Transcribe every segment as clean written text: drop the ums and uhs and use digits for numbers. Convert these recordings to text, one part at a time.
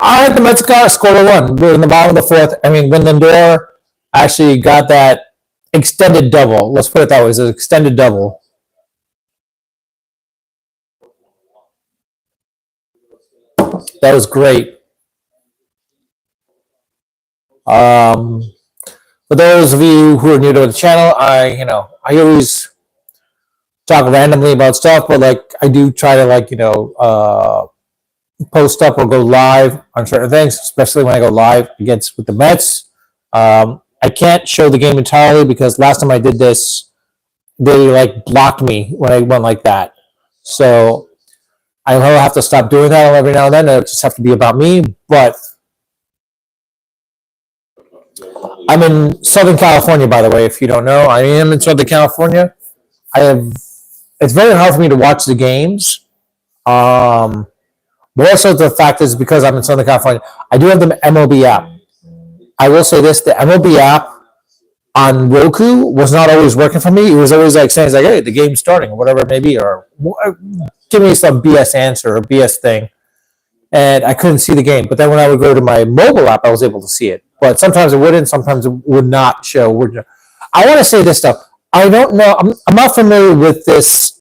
I had the Mets got scored a run in the bottom of the fourth. I mean, when Lindor actually got that extended double, let's put it that way, it's an extended double. That was great. Um, for those of you who are new to the channel, I always talk randomly about stuff, but like I do try to post up or go live on certain things, especially when I go live against with the Mets. I can't show the game entirely because last time I did this, they like blocked me when I went like that. So I will have to stop doing that every now and then. It'll just have to be about me. But I'm in Southern California, by the way, if you don't know. I am in Southern California. It's very hard for me to watch the games. But also the fact is because I'm in Southern California, I do have the MLB app. I will say this: the MLB app on Roku was not always working for me. It was always like saying, "Hey, the game's starting," or whatever it may be, or give me some BS answer or BS thing, and I couldn't see the game. But then when I would go to my mobile app, I was able to see it. But sometimes it wouldn't. Sometimes it would not show. I want to say this stuff. I don't know. I'm not familiar with this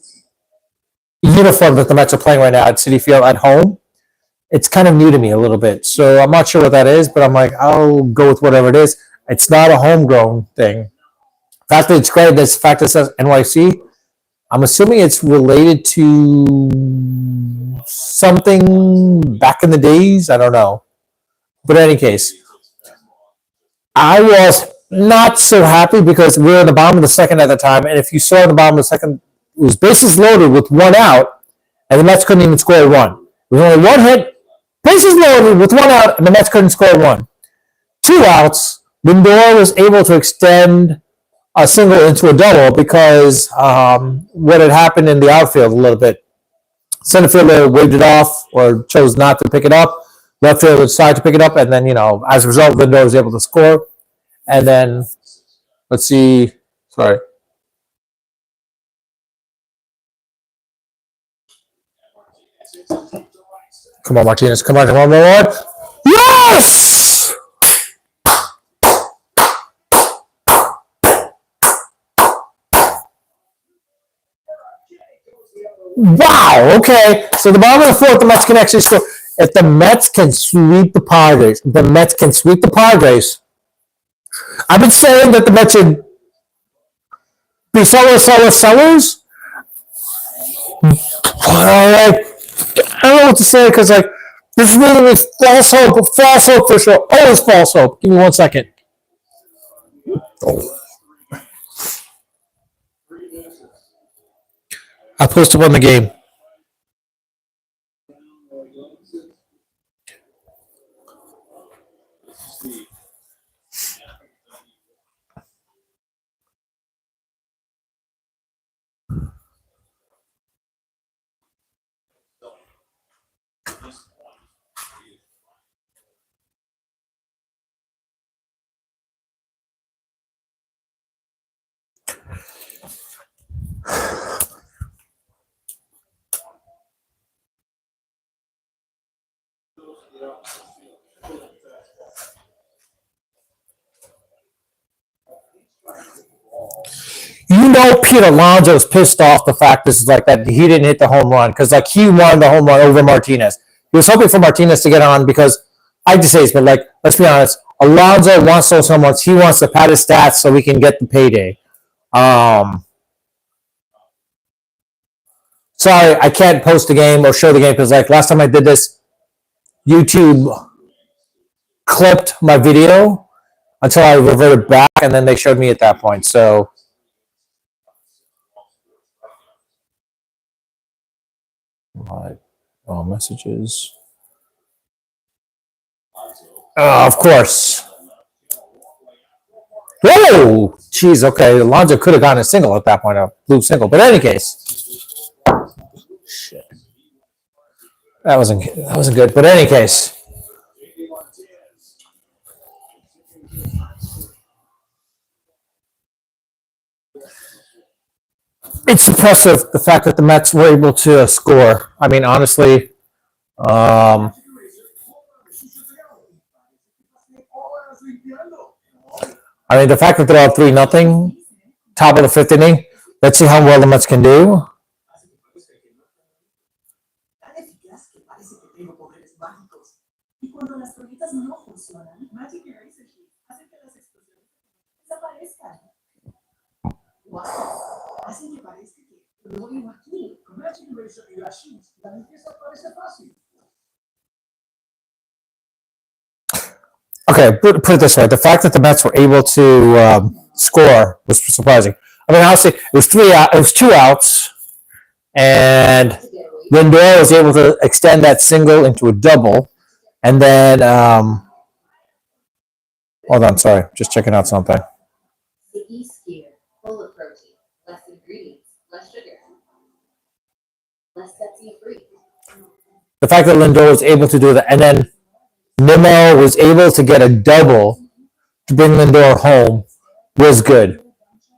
uniform that the Mets are playing right now at Citi Field at home. It's kind of new to me a little bit, so I'm not sure what that is. But I'm like, I'll go with whatever it is. It's not a homegrown thing. The fact that it's great, this fact that it says NYC, I'm assuming it's related to something back in the days. I don't know. But in any case, I was not so happy because we were in the bottom of the second at the time. And if you saw in the bottom of the second, it was bases loaded with one out, and the Mets couldn't even score a run. There was only one hit, bases loaded with one out, and the Mets couldn't score one. 2 outs. Lindor was able to extend a single into a double because what had happened in the outfield a little bit. Center fielder waved it off or chose not to pick it up. Left fielder decided to pick it up, and then, as a result, Lindor was able to score. And then, let's see. Sorry. Come on, Martinez. Come on, Lord. Yes! Wow. Okay. So the bottom of the fourth, the Mets can actually score. If the Mets can sweep the Padres, I've been saying that the Mets should be sellers. I don't know what to say because there's really false hope for sure. Always false hope. Give me 1 second. I posted on the game. Pete Alonso's pissed off the fact this is like that he didn't hit the home run because he won the home run over Martinez. He was hoping for Martinez to get on because I just say this, but let's be honest, Alonso wants those home runs. He wants to pad his stats so we can get the payday. Sorry, I can't post the game or show the game because last time I did this, YouTube clipped my video until I reverted back, and then they showed me at that point. So. Messages. Of course. Whoa! Jeez, okay. Alonso could have gotten a single at that point, a blue single. But in any case. Shit. That wasn't good. But in any case. It's impressive, the fact that the Mets were able to score. I mean, honestly, I mean, the fact that they're up 3-0, top of the fifth inning. Let's see how well the Mets can do. Okay, put it this way: the fact that the Mets were able to score was surprising. I mean, honestly, it was it was 2 outs, and Lindor was able to extend that single into a double, and then hold on, sorry, just checking out something. The fact that Lindor was able to do that, and then Nimmo was able to get a double to bring Lindor home was good.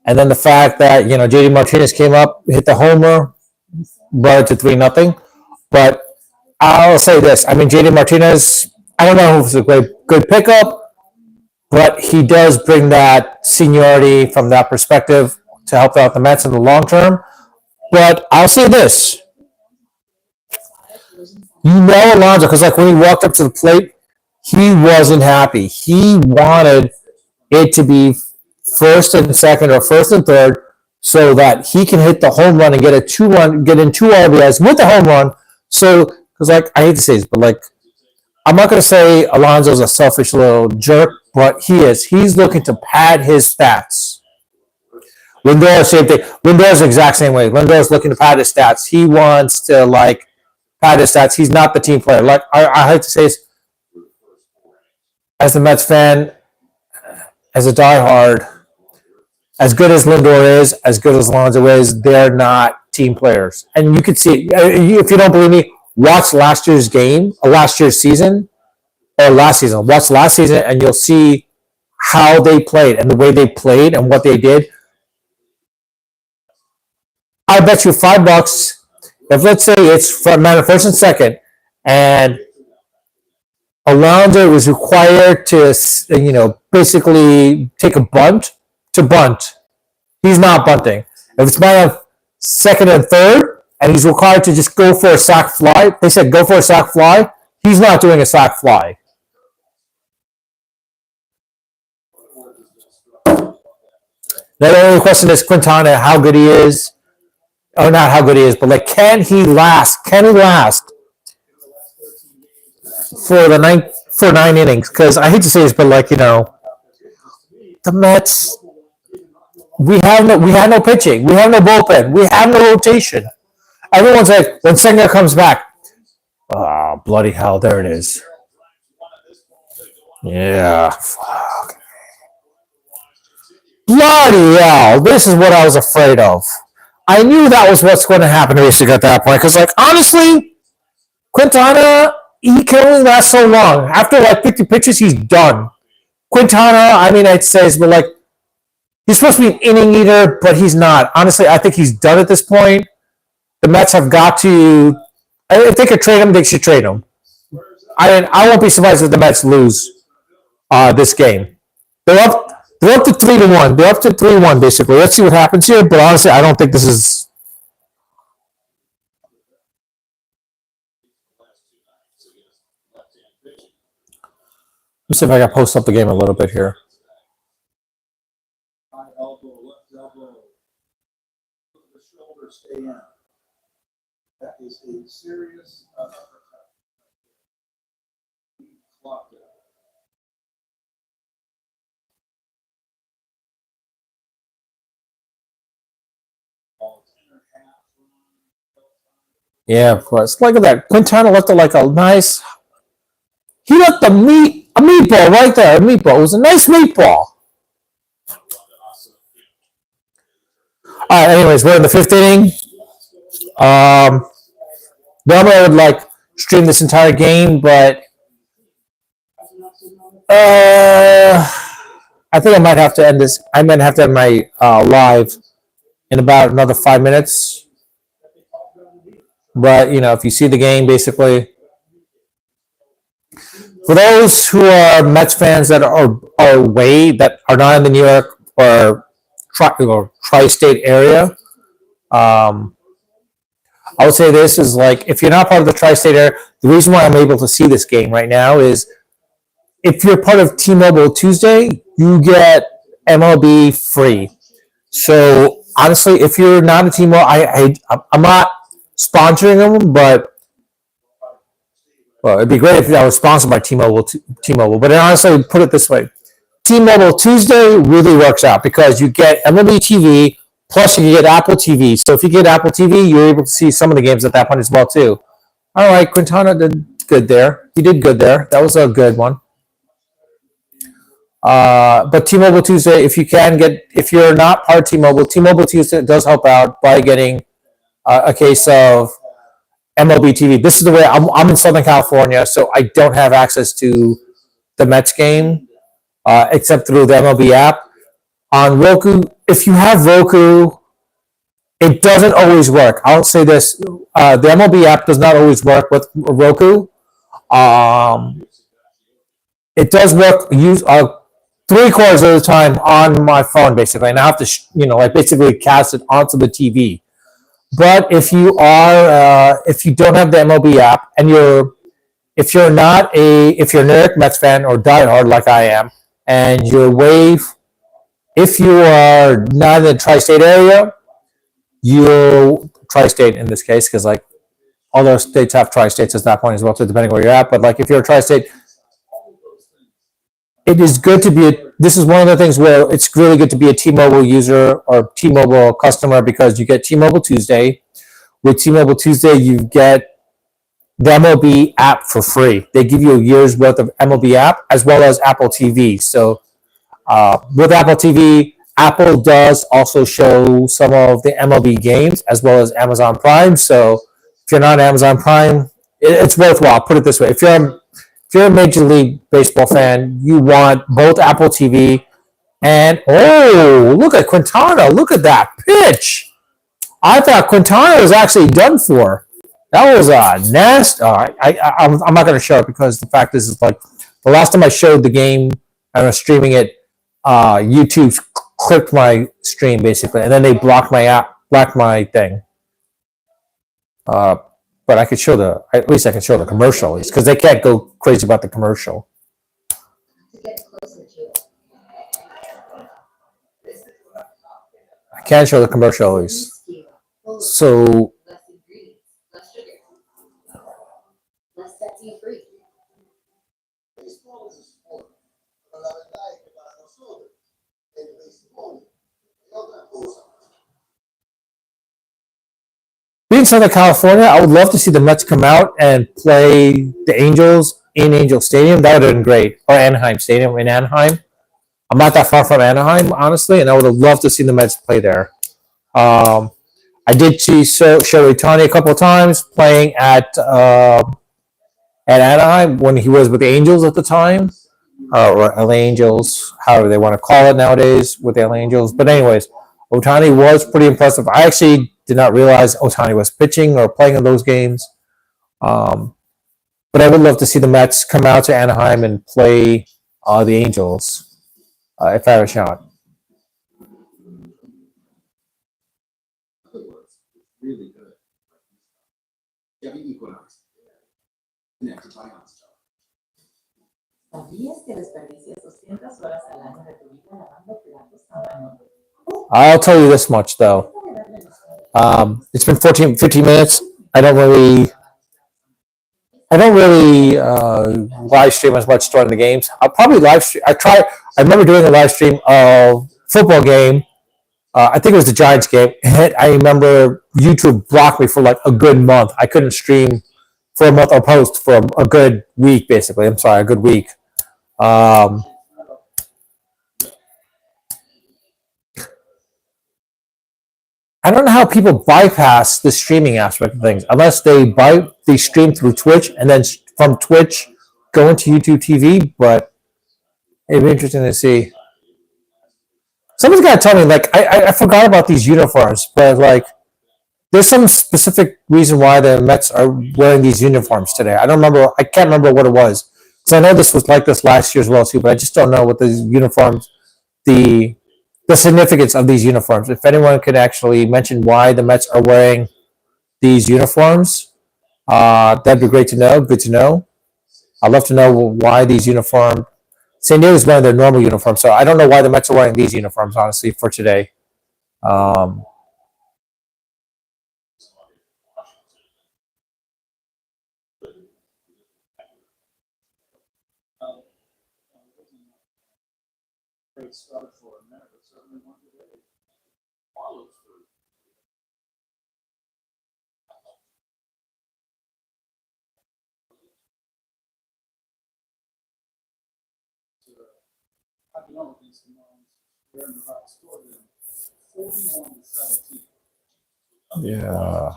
And then the fact that JD Martinez came up, hit the homer, brought it to 3-0. But I'll say this: I mean, JD Martinez. I don't know if it's a good pickup, but he does bring that seniority from that perspective to help out the Mets in the long term. But I'll say this: Alonso, because like when he walked up to the plate, he wasn't happy. He wanted it to be first and second or first and third so that he can hit the home run and get in 2 RBIs with the home run. So, because like I hate to say this, but like I'm not going to say Alonso's a selfish little jerk, but he is. He's looking to pad his stats. Lindor, same thing. Lindor's the exact same way. Lindor's looking to pad his stats. He wants to pad his stats. He's not the team player. Like I hate to say this, as a Mets fan, as a diehard, as good as Lindor is, as good as Alonso is, they're not team players. And you can see, if you don't believe me, watch last year's game, last year's season, or last season. Watch last season, and you'll see how they played and the way they played and what they did. I bet you $5 if, let's say, it's from first and second, and Alonso was required to, basically take a bunt to bunt. He's not bunting. If it's man of second and third, and he's required to just go for a sac fly, they said go for a sac fly. He's not doing a sac fly. The only question is Quintana, how good he is, or not how good he is, but like, can he last? Can he last for 9 innings? Because I hate to say this, but like the Mets, we had no pitching, we have no bullpen, we have no rotation. Everyone's like, when Senga comes back, oh bloody hell, there it is. Yeah, fuck. Bloody hell, this is what I was afraid of. I knew that was what's going to happen basically at that point. Because, like, honestly, Quintana, he can only last so long. After, like, 50 pitches, he's done. Quintana, I mean, I'd say, but, like, he's supposed to be an inning eater, but he's not. Honestly, I think he's done at this point. The Mets have got to, if they could trade him, they should trade him. I won't be surprised if the Mets lose this game. They're up to 3-1. They're up to 3-1, basically. Let's see what happens here. But honestly, I don't think this is. Let's see if I can post up the game a little bit here. That is a serious yeah, of course. Look at that. Quintana left it like a nice. He left a meatball right there. A meatball. It was a nice meatball. All right. Anyways, we're in the 5th inning. Normally I would stream this entire game, but I think I might have to end this. I might have to end my live in about another 5 minutes. But if you see the game, basically, For those who are Mets fans that are away, that are not in the New York or tri-state area, um, I would say this is like if you're not part of the tri-state area, the reason why I'm able to see this game right now is if you're part of T-Mobile Tuesday, you get MLB free. So honestly, if you're not a T-Mobile, I'm not sponsoring them, but well, it'd be great if I was sponsored by T-Mobile. But honestly, put it this way: T-Mobile Tuesday really works out because you get MLB TV plus you get Apple TV. So if you get Apple TV, you're able to see some of the games at that point as well too. All right, Quintana did good there. He did good there. That was a good one. But T-Mobile Tuesday, if you're not part of T-Mobile Tuesday does help out by getting a case of MLB TV. This is the way I'm in Southern California, so I don't have access to the Mets game except through the MLB app. On Roku, if you have Roku, it doesn't always work. I'll say this: the MLB app does not always work with Roku. Um, it does work use 3/4 of the time on my phone, basically, and I have to like basically cast it onto the TV. But if you don't have the MLB app and if you're a New York Mets fan or diehard like I am, and you're wave, if you are not in the tri-state area, you tri-state in this case because like all those states have tri-states at that point as well, too, depending where you're at. But like if you're a tri-state, it is good to be this is one of the things where it's really good to be a T-Mobile user or T-Mobile customer because you get T-Mobile Tuesday. With T-Mobile Tuesday, you get the MLB app for free. They give you a year's worth of MLB app as well as Apple TV. So with Apple TV, Apple does also show some of the MLB games as well as Amazon Prime. So if you're not Amazon Prime, it's worthwhile. Put it this way: if you're a Major League Baseball fan, you want both Apple TV and look at Quintana! Look at that pitch! I thought Quintana was actually done for. That was a nasty. I'm not going to show it because the fact is like the last time I showed the game and I was streaming it, YouTube clipped my stream basically, and then they blocked my app, blocked my thing. But I could show at least I can show the commercial at least because they can't go crazy about the commercial. I can show the commercial at least. So being Southern California, I would love to see the Mets come out and play the Angels in Angel Stadium. That would have been great. Or Anaheim Stadium in Anaheim. I'm not that far from Anaheim, honestly, and I would have loved to see the Mets play there. I did see Shohei Ohtani a couple of times playing at Anaheim when he was with the Angels at the time, or LA Angels, however they want to call it nowadays with the LA Angels. But anyways, Ohtani was pretty impressive. I actually did not realize Ohtani was pitching or playing in those games. But I would love to see the Mets come out to Anaheim and play the Angels if I have a shot. I'll tell you this much though. It's been 15 minutes. I don't really live stream as much during the games. I'll probably live stream. I remember doing a live stream of football game. I think it was the Giants game. I remember YouTube blocked me for like a good month. I couldn't stream for a month or post for a good week, basically. I'm sorry, a good week. I don't know how people bypass the streaming aspect of things unless they stream through Twitch and then from Twitch go into YouTube TV. But it'd be interesting to see. Someone's got to tell me. Like I forgot about these uniforms, but like there's some specific reason why the Mets are wearing these uniforms today. I don't remember. I can't remember what it was. So I know this was like this last year as well too, but I just don't know what the uniforms, the the significance of these uniforms. If anyone could actually mention why the Mets are wearing these uniforms, that'd be great to know. Good to know. I'd love to know why these uniforms. San Diego's wearing their normal uniforms, so I don't know why the Mets are wearing these uniforms. Honestly, for today, um, yeah.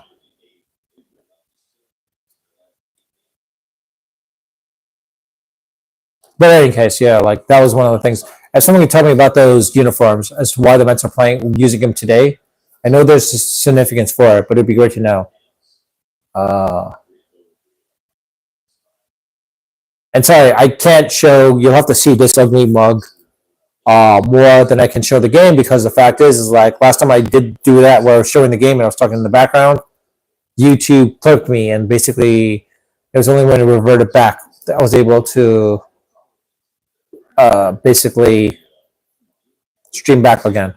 But in any case, yeah, like that was one of the things. If someone could tell me about those uniforms as to why the Mets are playing using them today, I know there's significance for it, but it'd be great to know. Uh, and sorry, I can't show. You'll have to see this ugly mug more than I can show the game because the fact is like last time I did do that where I was showing the game and I was talking in the background, YouTube clipped me and basically it was only when it reverted back that I was able to basically stream back again.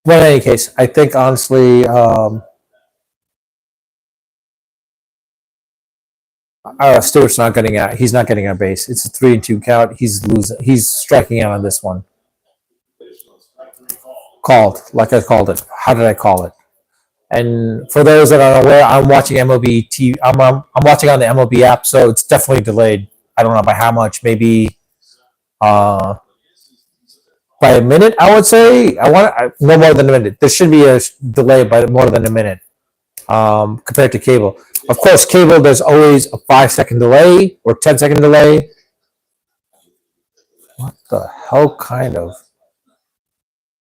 But in any case, I think honestly, Stewart's not getting out. He's not getting a base. It's a 3-2 count. He's losing. He's striking out on this one. Called like I called it. How did I call it? And for those that are aware, I'm watching MLB TV. I'm watching on the MLB app, so it's definitely delayed. I don't know by how much. Maybe uh, by a minute. I would say no more than a minute. There should be a delay by more than a minute compared to cable. Of course, cable there's always a 5 second delay or 10 second delay. What the hell kind of?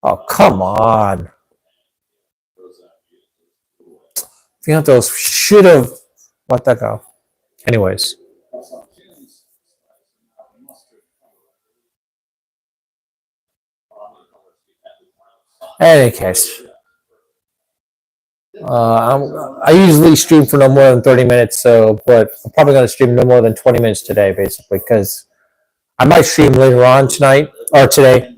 Oh come on! Fiantos should have let that go. Anyways, in any case, I usually stream for no more than 30 minutes. So, but I'm probably going to stream no more than 20 minutes today, basically, because I might stream later on tonight or today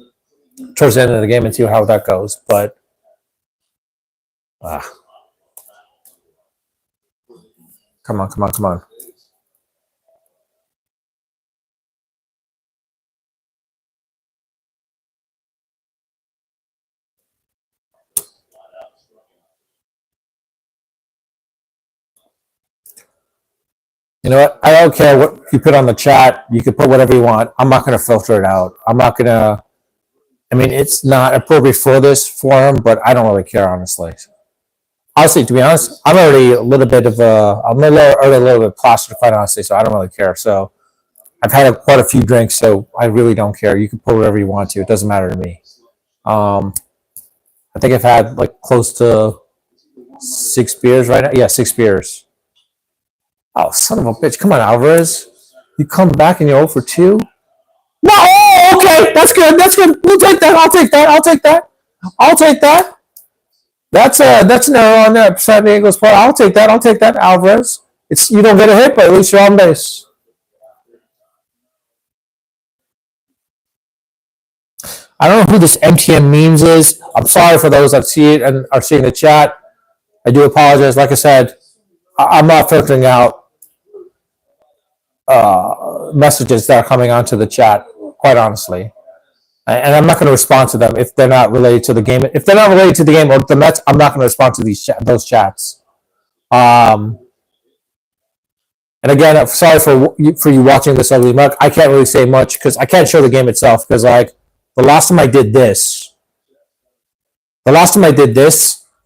towards the end of the game and see how that goes. But uh, come on, come on, come on. You know what? I don't care what you put on the chat. You can put whatever you want. I'm not going to filter it out. I'm not going to. I mean, it's not appropriate for this forum, but I don't really care, honestly. Honestly, to be honest, I'm already a little bit of a. I'm already a little bit plastered, quite honestly. So I don't really care. So I've had quite a few drinks, so I really don't care. You can put whatever you want to. It doesn't matter to me. Um, I think I've had like close to 6 beers right now. Yeah, 6 beers. Oh, son of a bitch! Come on, Alvarez. You come back and you're 0 for 2. No, oh, okay, that's good. That's good. We'll take that. I'll take that. I'll take that. I'll take that. That's an error on that San Diego's part. I'll take that. I'll take that, Alvarez. It's you don't get a hit, but at least you're on base. I don't know who this MTM memes is. I'm sorry for those that see it and are seeing the chat. I do apologize. Like I said, I'm not filtering out messages that are coming onto the chat. Quite honestly, and I'm not going to respond to them if they're not related to the game. If they're not related to the game or the Mets, I'm not going to respond to those chats. Um, and again, I'm sorry for you watching this ugly mug. I can't really say much because I can't show the game itself because like the last time I did this,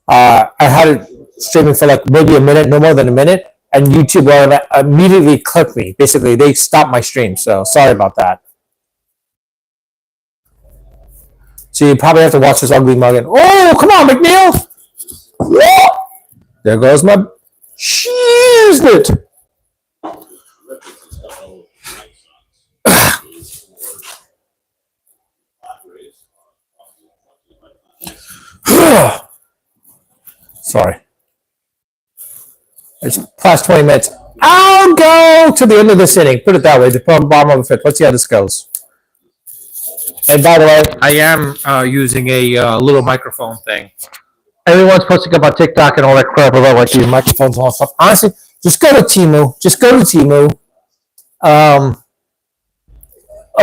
I had it streaming for like maybe a minute, no more than a minute, and YouTube immediately clipped me. Basically, they stopped my stream. So sorry about that. So you probably have to watch this ugly mug. And, oh, come on, McNeil! Whoa! There goes my. Cheers it. Sorry. It's past 20 minutes. I'll go to the end of this inning. Put it that way. The bottom of the fifth. Let's see how this goes. And by the way, I am using a little microphone thing. Everyone's posting about TikTok and all that crap about like these microphones and all that stuff. Honestly, just go to Temu. Just go to Temu. A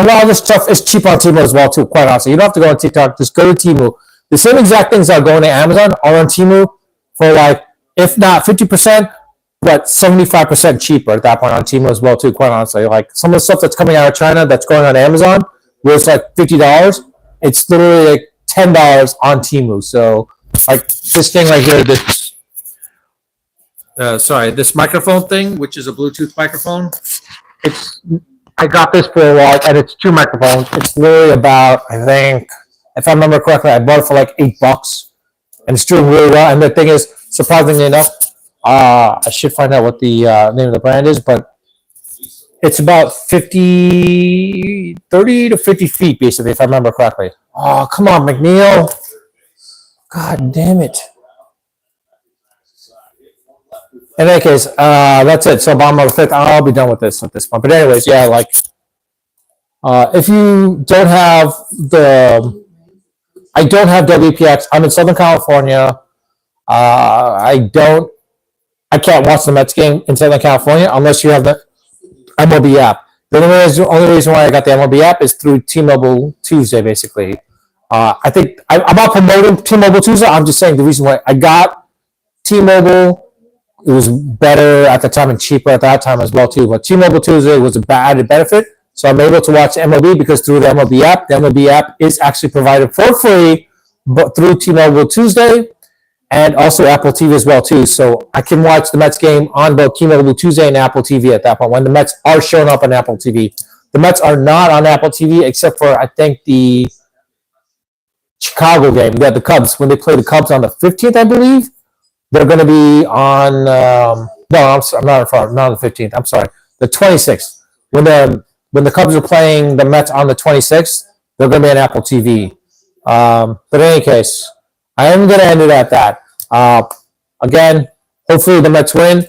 lot of this stuff is cheap on Temu as well, too, quite honestly. You don't have to go on TikTok. Just go to Temu. The same exact things that are going to Amazon are on Temu for like, if not 50%, but 75% cheaper at that point on Temu as well, too, quite honestly. Like some of the stuff that's coming out of China that's going on Amazon, where it's like $50, it's literally like $10 on Temu. So, like this thing right here, this this microphone thing, which is a Bluetooth microphone. I got this for a while, and it's two microphones. It's literally about, I think, if I remember correctly, I bought it for like $8, and it's doing really well. And the thing is, surprisingly enough, I should find out what the name of the brand is, but it's about 30 to 50 feet, basically, if I remember correctly. Oh, come on, McNeil. God damn it. In any case, that's it. So bottom of the fifth, I'll be done with this at this point. But anyways, yeah, like if you don't have I don't have WPX. I'm in Southern California. I can't watch the Mets game in Southern California unless you have the MLB app. The only reason why I got the MLB app is through T-Mobile Tuesday, basically. I think I'm not promoting T-Mobile Tuesday. I'm just saying the reason why I got T-Mobile. It was better at the time and cheaper at that time as well too. But T-Mobile Tuesday was a added benefit, so I'm able to watch MLB because through the MLB app is actually provided for free, but through T-Mobile Tuesday and also Apple TV as well too. So I can watch the Mets game on both T-Mobile Tuesday and Apple TV at that point when the Mets are showing up on Apple TV. The Mets are not on Apple TV except for I think the Chicago game. Yeah, the Cubs when they play the Cubs on the 15th, I believe. They're going to be on. No, I'm not on the 15th. I'm sorry, the 26th. When the Cubs are playing the Mets on the 26th, they're going to be on Apple TV. But in any case, I am going to end it at that. Again, hopefully the Mets win.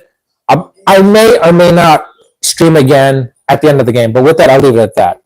I may or may not stream again at the end of the game. But with that, I'll leave it at that.